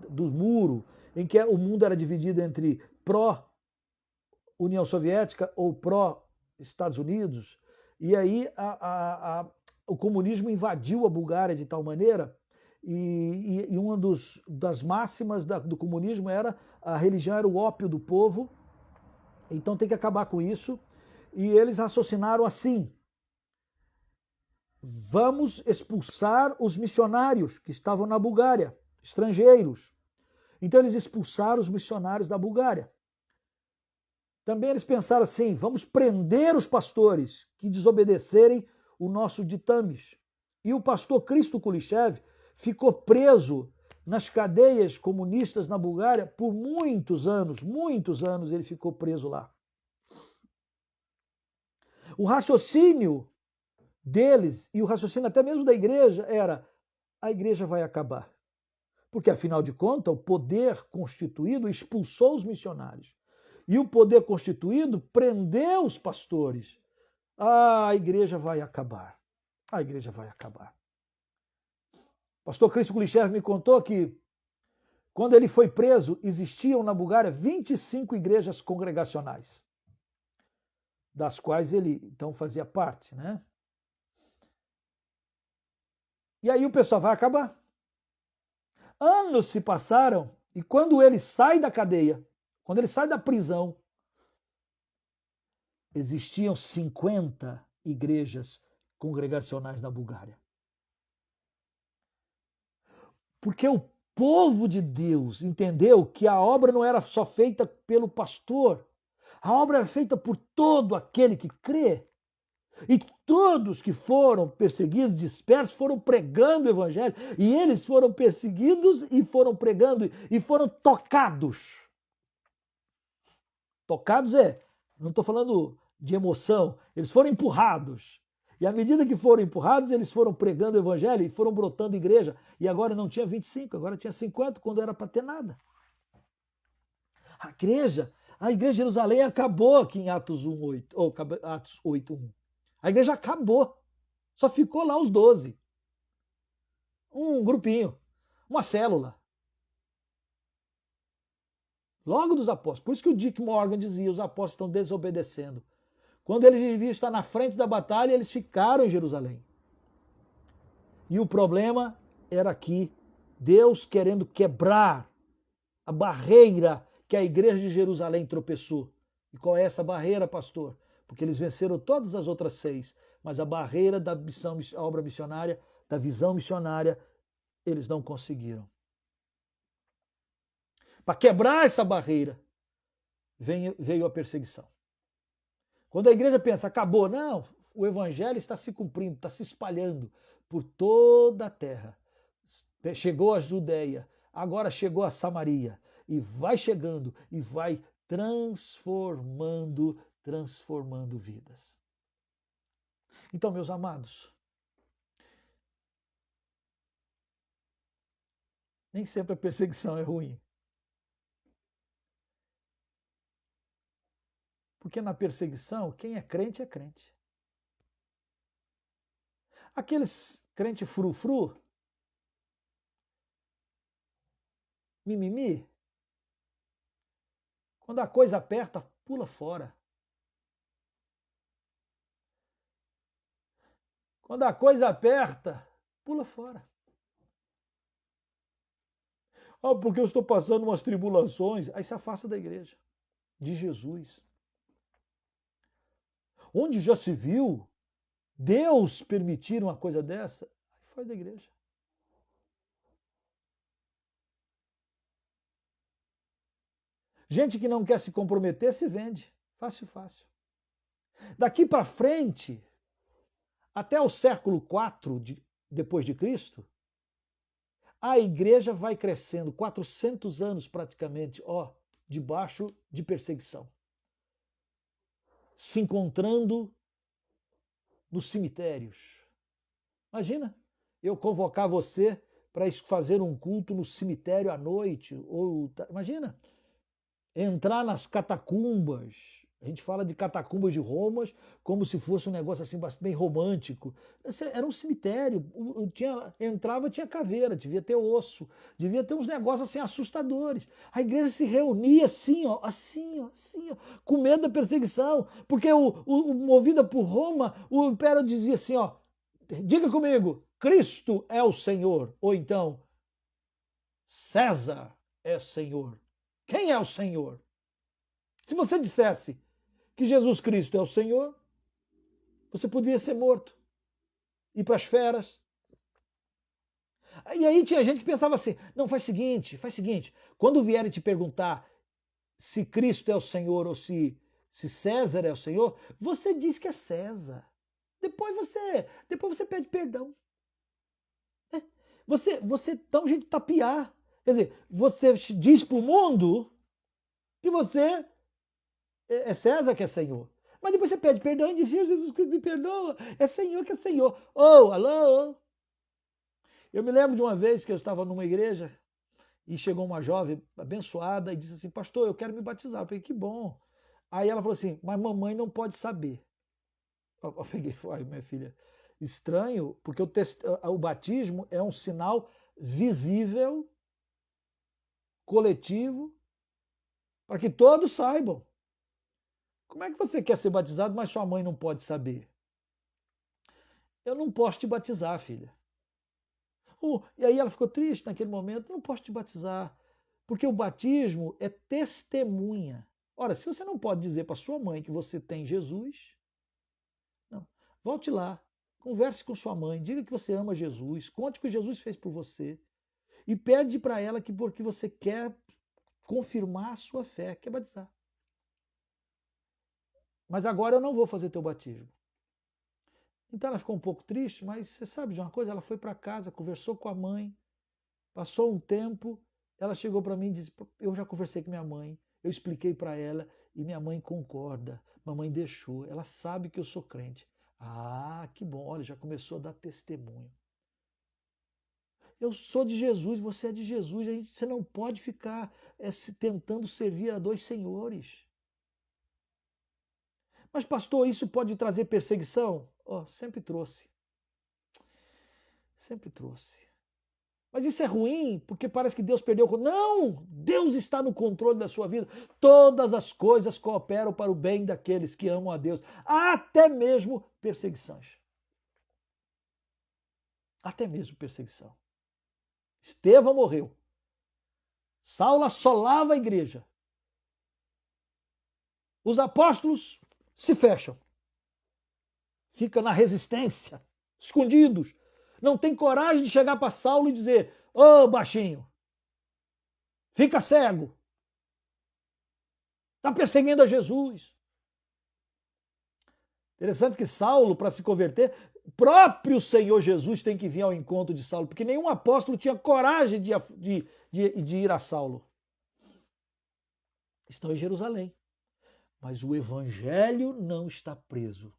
do muro, em que o mundo era dividido entre pró-União Soviética ou pró Estados Unidos, e aí o comunismo invadiu a Bulgária de tal maneira, e uma das máximas do comunismo era a religião era o ópio do povo, então tem que acabar com isso, e eles raciocinaram assim: vamos expulsar os missionários que estavam na Bulgária, estrangeiros. Então eles expulsaram os missionários da Bulgária. Também eles pensaram assim: vamos prender os pastores que desobedecerem o nosso ditames. E o pastor Cristo Kulichev ficou preso nas cadeias comunistas na Bulgária por muitos anos ele ficou preso lá. O raciocínio deles, e o raciocínio até mesmo da igreja, era: a igreja vai acabar. Porque, afinal de contas, o poder constituído expulsou os missionários. E o poder constituído prendeu os pastores. A igreja vai acabar. A igreja vai acabar. O pastor Cristo Kulichev me contou que, quando ele foi preso, existiam na Bulgária 25 igrejas congregacionais, das quais ele, então, fazia parte, né? E aí o pessoal vai acabar. Anos se passaram, e quando ele sai da cadeia, quando ele sai da prisão, existiam 50 igrejas congregacionais na Bulgária. Porque o povo de Deus entendeu que a obra não era só feita pelo pastor, a obra era feita por todo aquele que crê. E todos que foram perseguidos, dispersos, foram pregando o evangelho, e eles foram perseguidos e foram pregando e foram tocados. Tocados não estou falando de emoção, eles foram empurrados. E à medida que foram empurrados, eles foram pregando o evangelho e foram brotando igreja. E agora não tinha 25, agora tinha 50, quando era para ter nada. A igreja de Jerusalém acabou aqui em Atos 1:8, ou Atos 8:1. A igreja acabou. Só ficou lá os 12. Um grupinho, uma célula. Logo dos apóstolos. Por isso que o Dick Morgan dizia: os apóstolos estão desobedecendo. Quando eles deviam estar na frente da batalha, eles ficaram em Jerusalém. E o problema era aqui, Deus querendo quebrar a barreira que a igreja de Jerusalém tropeçou. E qual é essa barreira, pastor? Porque eles venceram todas as outras 6, mas a barreira da missão, a obra missionária, da visão missionária, eles não conseguiram. Para quebrar essa barreira, veio a perseguição. Quando a igreja pensa, acabou, não, o evangelho está se cumprindo, está se espalhando por toda a terra. Chegou a Judeia, agora chegou a Samaria, e vai chegando, e vai transformando vidas. Então, meus amados, nem sempre a perseguição é ruim. Porque na perseguição, quem é crente é crente. Aqueles crente frufru, mimimi, quando a coisa aperta, pula fora. Quando a coisa aperta, pula fora. Porque eu estou passando umas tribulações. Aí se afasta da igreja, de Jesus. Onde já se viu Deus permitir uma coisa dessa? Aí foi da igreja. Gente que não quer se comprometer se vende. Fácil, fácil. Daqui para frente, até o século IV depois de Cristo, a igreja vai crescendo 400 anos praticamente, debaixo de perseguição. Se encontrando nos cemitérios. Imagina, eu convocar você para fazer um culto no cemitério à noite. Imagina, entrar nas catacumbas, A gente fala de catacumbas de Roma como se fosse um negócio assim bem romântico. Era um cemitério. Entrava, tinha caveira, devia ter osso, devia ter uns negócios assim assustadores. A igreja se reunia assim, ó, assim, ó, assim, ó, com medo da perseguição. Porque movida por Roma, o império dizia assim, ó, diga comigo, Cristo é o Senhor. Ou então, César é Senhor. Quem é o Senhor? Se você dissesse que Jesus Cristo é o Senhor, você poderia ser morto, ir para as feras. E aí tinha gente que pensava assim, não, faz o seguinte, quando vierem te perguntar se Cristo é o Senhor ou se César é o Senhor, você diz que é César. Depois você pede perdão. Você dá um jeito de tapear. Quer dizer, você diz para o mundo que você é César que é Senhor. Mas depois você pede perdão e diz, Jesus Cristo me perdoa, é Senhor que é Senhor. Oh, alô? Eu me lembro de uma vez que eu estava numa igreja e chegou uma jovem abençoada e disse assim, pastor, eu quero me batizar. Eu falei, que bom. Aí ela falou assim, mas mamãe não pode saber. Eu peguei e falei, minha filha, estranho, porque o batismo é um sinal visível, coletivo, para que todos saibam. Como é que você quer ser batizado, mas sua mãe não pode saber? Eu não posso te batizar, filha. E aí ela ficou triste naquele momento, não posso te batizar, porque o batismo é testemunha. Ora, se você não pode dizer para sua mãe que você tem Jesus, não. Volte lá, converse com sua mãe, diga que você ama Jesus, conte o que Jesus fez por você e pede para ela que porque você quer confirmar a sua fé, quer batizar. Mas agora eu não vou fazer teu batismo. Então ela ficou um pouco triste, mas você sabe de uma coisa? Ela foi para casa, conversou com a mãe, passou um tempo, ela chegou para mim e disse: eu já conversei com minha mãe, eu expliquei para ela e minha mãe concorda. Mamãe deixou, ela sabe que eu sou crente. Ah, que bom, olha, já começou a dar testemunho. Eu sou de Jesus, você é de Jesus, você não pode ficar tentando servir a dois senhores. Mas pastor, isso pode trazer perseguição? Oh, sempre trouxe. Sempre trouxe. Mas isso é ruim, porque parece que Deus perdeu o controle. Não! Deus está no controle da sua vida. Todas as coisas cooperam para o bem daqueles que amam a Deus. Até mesmo perseguições. Até mesmo perseguição. Estevão morreu. Saulo assolava a igreja. Os apóstolos se fecham. Ficam na resistência, escondidos. Não tem coragem de chegar para Saulo e dizer: ô baixinho, fica cego. Está perseguindo a Jesus. Interessante que Saulo, para se converter, o próprio Senhor Jesus tem que vir ao encontro de Saulo, porque nenhum apóstolo tinha coragem de ir a Saulo. Estão em Jerusalém, mas o evangelho não está preso.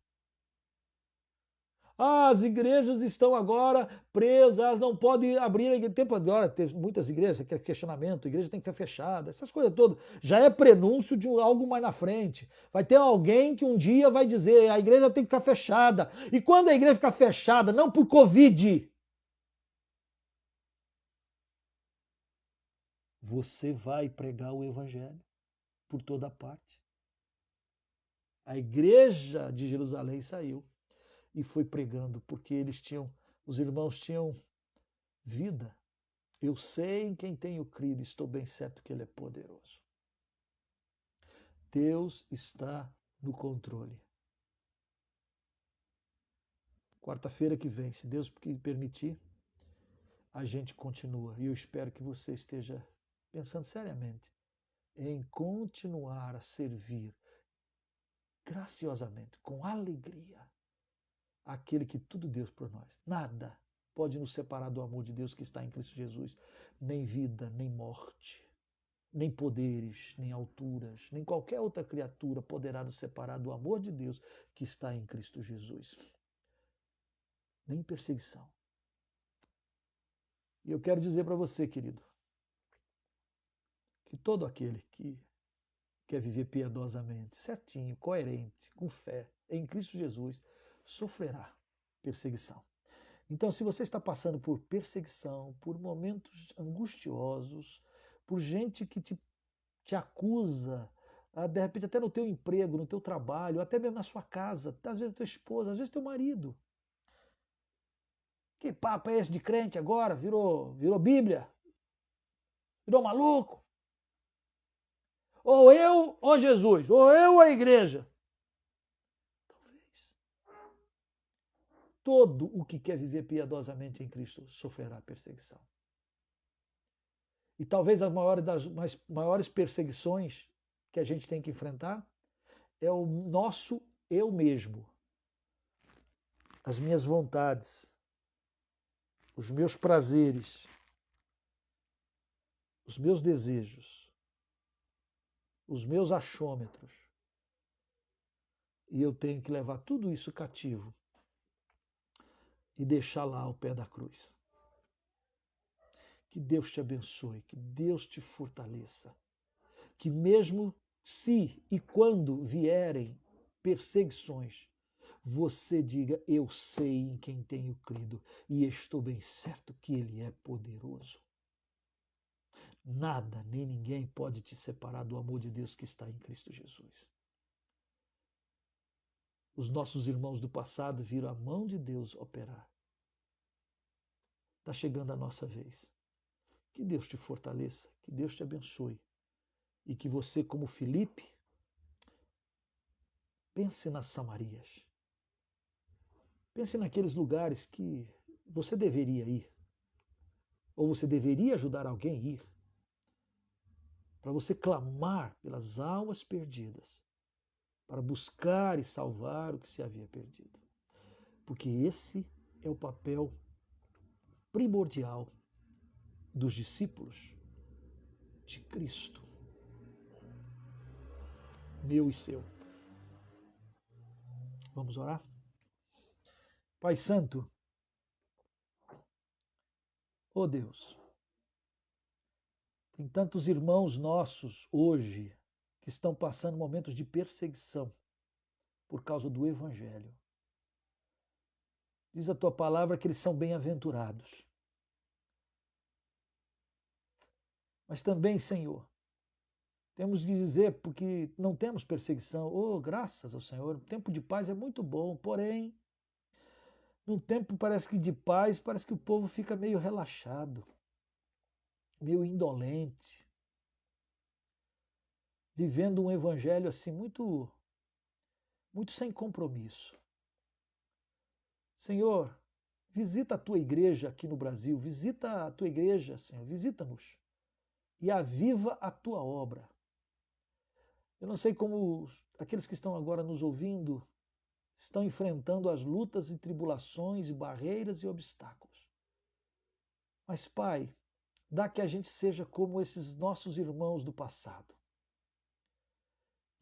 As igrejas estão agora presas, elas não podem abrir a igreja. Tempo agora, tem muitas igrejas, que é questionamento, a igreja tem que ficar fechada, essas coisas todas. Já é prenúncio de algo mais na frente. Vai ter alguém que um dia vai dizer, a igreja tem que ficar fechada. E quando a igreja ficar fechada, não por Covid, você vai pregar o evangelho por toda parte. A igreja de Jerusalém saiu e foi pregando, porque os irmãos tinham vida. Eu sei em quem tenho crido, estou bem certo que Ele é poderoso. Deus está no controle. Quarta-feira que vem, se Deus permitir, a gente continua. E eu espero que você esteja pensando seriamente em continuar a servir graciosamente, com alegria, aquele que tudo deu por nós. Nada pode nos separar do amor de Deus que está em Cristo Jesus, nem vida, nem morte, nem poderes, nem alturas, nem qualquer outra criatura poderá nos separar do amor de Deus que está em Cristo Jesus. Nem perseguição. E eu quero dizer para você, querido, que todo aquele que quer viver piedosamente, certinho, coerente, com fé, em Cristo Jesus, sofrerá perseguição. Então, se você está passando por perseguição, por momentos angustiosos, por gente que te acusa, de repente até no teu emprego, no teu trabalho, até mesmo na sua casa, às vezes tua esposa, às vezes teu marido. Que papo é esse de crente agora? Virou Bíblia? Virou maluco? Ou eu ou Jesus, ou eu ou a igreja. Talvez. Todo o que quer viver piedosamente em Cristo sofrerá perseguição. E talvez as maiores perseguições que a gente tem que enfrentar é o nosso eu mesmo. As minhas vontades, os meus prazeres, os meus desejos, os meus achômetros. E eu tenho que levar tudo isso cativo e deixar lá ao pé da cruz. Que Deus te abençoe, que Deus te fortaleça. Que mesmo se e quando vierem perseguições, você diga, eu sei em quem tenho crido e estou bem certo que Ele é poderoso. Nada nem ninguém pode te separar do amor de Deus que está em Cristo Jesus. Os nossos irmãos do passado viram a mão de Deus operar. Está chegando a nossa vez. Que Deus te fortaleça, que Deus te abençoe. E que você, como Filipe, pense nas Samarias. Pense naqueles lugares que você deveria ir. Ou você deveria ajudar alguém a ir. Para você clamar pelas almas perdidas. Para buscar e salvar o que se havia perdido. Porque esse é o papel primordial dos discípulos de Cristo. Meu e seu. Vamos orar? Pai Santo, ó Deus, tem tantos irmãos nossos hoje que estão passando momentos de perseguição por causa do Evangelho. Diz a tua palavra que eles são bem-aventurados. Mas também, Senhor, temos de dizer, porque não temos perseguição, graças ao Senhor, o tempo de paz é muito bom, porém, num tempo parece que de paz, parece que o povo fica meio relaxado, meio indolente, vivendo um evangelho assim muito sem compromisso. Senhor, visita a tua igreja aqui no Brasil, visita a tua igreja, Senhor, visita-nos e aviva a tua obra. Eu não sei como aqueles que estão agora nos ouvindo estão enfrentando as lutas e tribulações e barreiras e obstáculos. Mas, Pai, dá que a gente seja como esses nossos irmãos do passado.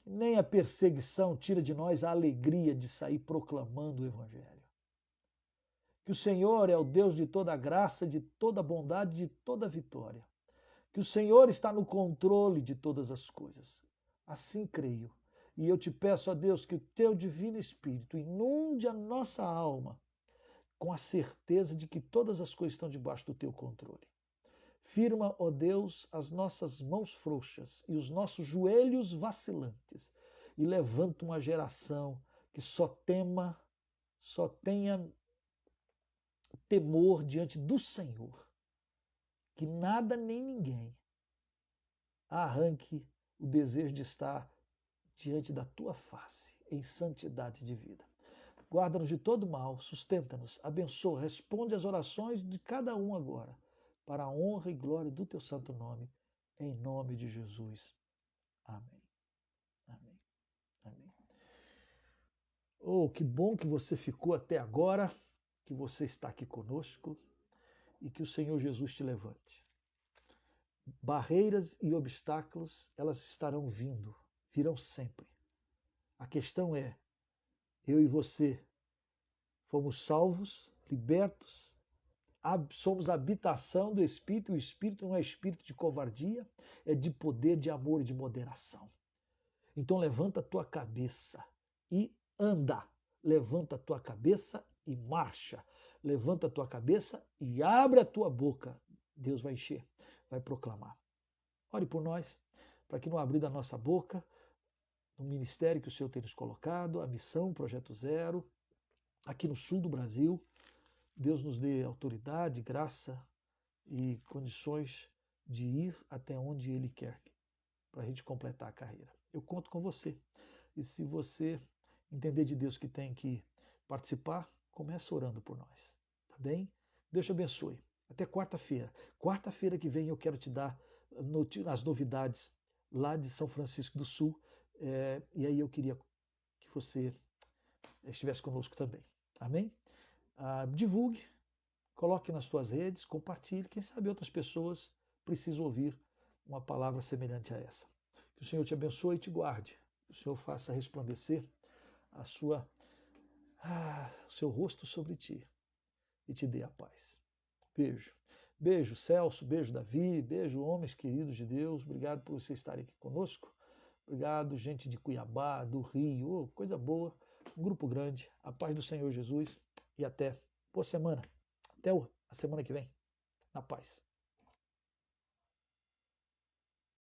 Que nem a perseguição tira de nós a alegria de sair proclamando o Evangelho. Que o Senhor é o Deus de toda graça, de toda bondade, de toda vitória. Que o Senhor está no controle de todas as coisas. Assim creio. E eu te peço a Deus que o teu divino Espírito inunde a nossa alma com a certeza de que todas as coisas estão debaixo do teu controle. Firma, ó Deus, as nossas mãos frouxas e os nossos joelhos vacilantes e levanta uma geração que só tenha temor diante do Senhor. Que nada nem ninguém arranque o desejo de estar diante da tua face, em santidade de vida. Guarda-nos de todo mal, sustenta-nos, abençoa, responde às orações de cada um agora, para a honra e glória do teu santo nome, em nome de Jesus. Amém. Amém. Amém. Oh, que bom que você ficou até agora, que você está aqui conosco e que o Senhor Jesus te levante. Barreiras e obstáculos, elas estarão vindo, virão sempre. A questão é, eu e você fomos salvos, libertos, somos habitação do Espírito, e o Espírito não é espírito de covardia, é de poder, de amor e de moderação. Então levanta a tua cabeça e anda. Levanta a tua cabeça e marcha. Levanta a tua cabeça e abre a tua boca. Deus vai encher, vai proclamar. Ore por nós, para que no abrir da nossa boca, no ministério que o Senhor tem nos colocado, a missão Projeto Zero, aqui no sul do Brasil, Deus nos dê autoridade, graça e condições de ir até onde Ele quer, para a gente completar a carreira. Eu conto com você. E se você entender de Deus que tem que participar, começa orando por nós. Tá bem? Deus te abençoe. Até quarta-feira. Quarta-feira que vem eu quero te dar as novidades lá de São Francisco do Sul. E aí eu queria que você estivesse conosco também. Amém? Divulgue, coloque nas suas redes, compartilhe. Quem sabe outras pessoas precisam ouvir uma palavra semelhante a essa. Que o Senhor te abençoe e te guarde. Que o Senhor faça resplandecer o seu rosto sobre ti e te dê a paz. Beijo. Beijo, Celso. Beijo, Davi. Beijo, homens queridos de Deus. Obrigado por vocês estarem aqui conosco. Obrigado, gente de Cuiabá, do Rio. Coisa boa. Um grupo grande. A paz do Senhor Jesus. E até boa semana. Até a semana que vem. Na paz.